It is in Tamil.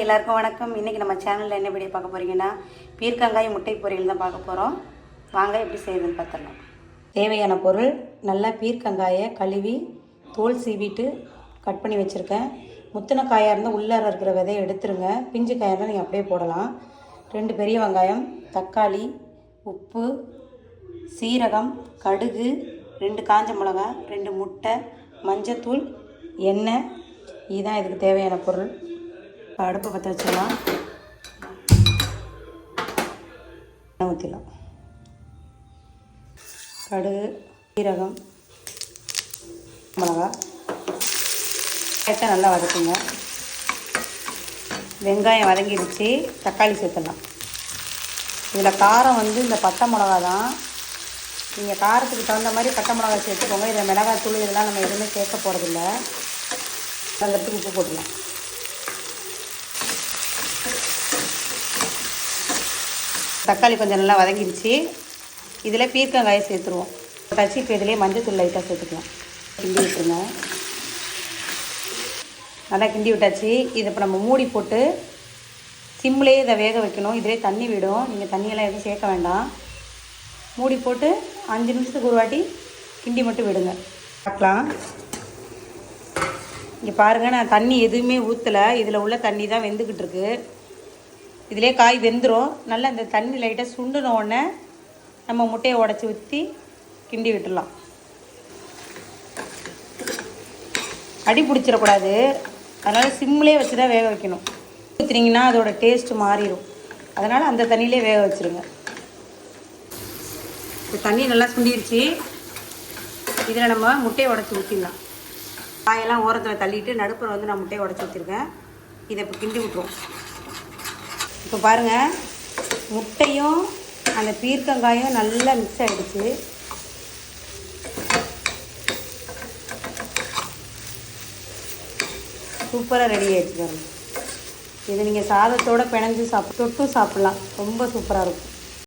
எல்லாருக்கும் வணக்கம். இன்றைக்கி நம்ம சேனலில் என்ன வீடியோ பார்க்க போகிறீங்கன்னா பீர்க்கங்காய் முட்டை பொரியல் தான் பார்க்க போகிறோம். வாங்க எப்படி செய்யுதுன்னு பார்த்துடலாம். தேவையான பொருள்: நல்லா பீர்க்கங்காயை கழுவி தோல் சீவிட்டு கட் பண்ணி வச்சுருக்கேன். முத்தின காயாக இருந்தால் உள்ளார இருக்கிற விதையை எடுத்துருங்க. பிஞ்சு காயாக இருந்தால் நீங்கள் அப்படியே போடலாம். 2 பெரிய வெங்காயம், தக்காளி, உப்பு, சீரகம், கடுகு, 2 காஞ்ச மிளகா, 2 முட்டை, மஞ்சத்தூள், எண்ணெய். இதுதான் இதுக்கு தேவையான பொருள். அடுப்பை பற்ற வச்சிடலாம். ஊற்றிடலாம். கடுகு, சீரகம், மிளகா நல்லா வதக்குங்க. வெங்காயம் வதங்கிடுச்சு. தக்காளி சேர்த்துடலாம். இதில் காரம் இந்த பட்டை மிளகா தான். நீங்கள் காரத்துக்கு தகுந்த மாதிரி பட்டை மிளகா சேர்த்துக்கோங்க. இதில் மிளகாத்தூள் இதெல்லாம் நம்ம எதுவுமே சேர்க்க போகிறதில்ல. அந்த உப்பு போட்டுடலாம். தக்காளி கொஞ்சம் நல்லா வதங்கிடுச்சு. இதில் பீர்க்கங்காயை சேர்த்துருவோம். தச்சு இப்போ இதிலே மஞ்சத்தூள் லைட்டாக சேர்த்துக்கலாம். கிண்டி விட்டுருங்க. நல்லா கிண்டி விட்டாச்சு. இதை இப்போ நம்ம மூடி போட்டு சிம்லேயே இதை வேக வைக்கணும். இதிலே தண்ணி விடும். நீங்கள் தண்ணியெல்லாம் எதுவும் சேர்க்க வேண்டாம். மூடி போட்டு 5 நிமிஷத்துக்கு ஒரு வாட்டி கிண்டி மட்டும் விடுங்க. பார்க்கலாம். இங்கே பாருங்கள், நான் தண்ணி எதுவுமே ஊற்றலை. இதில் உள்ள தண்ணி தான் வெந்துக்கிட்டு இருக்கு. இதிலே காய் வெந்துடும். நல்லா இந்த தண்ணி லைட்டாக சுண்டுன உடனே நம்ம முட்டையை உடச்சி ஊற்றி கிண்டி விட்டுடலாம். அடி பிடிச்சிடக்கூடாது. அதனால் சிம்லேயே வச்சு தான் வேக வைக்கணும். ஊற்றினீங்கன்னா அதோட டேஸ்ட்டு மாறிடும். அதனால் அந்த தண்ணியிலே வேக வச்சுருங்க. இந்த தண்ணி நல்லா சுண்டிடுச்சு. இதில் நம்ம முட்டையை உடச்சி ஊற்றிடலாம். காயெல்லாம் ஓரத்தில் தள்ளிட்டு நடுப்புற நான் முட்டையை உடச்சி ஊற்றிருக்கேன். இதை இப்போ கிண்டி விட்டுருவோம். இப்போ பாருங்கள், முட்டையும் அந்த பீர்க்கங்காயும் நல்லா மிக்ஸ் ஆகிடுச்சு. சூப்பராக ரெடி ஆகிடுச்சு பாருங்கள். இது நீங்கள் சாதத்தோடு பிணைஞ்சு தொட்டும் சாப்பிட்லாம். ரொம்ப சூப்பராக இருக்கும்.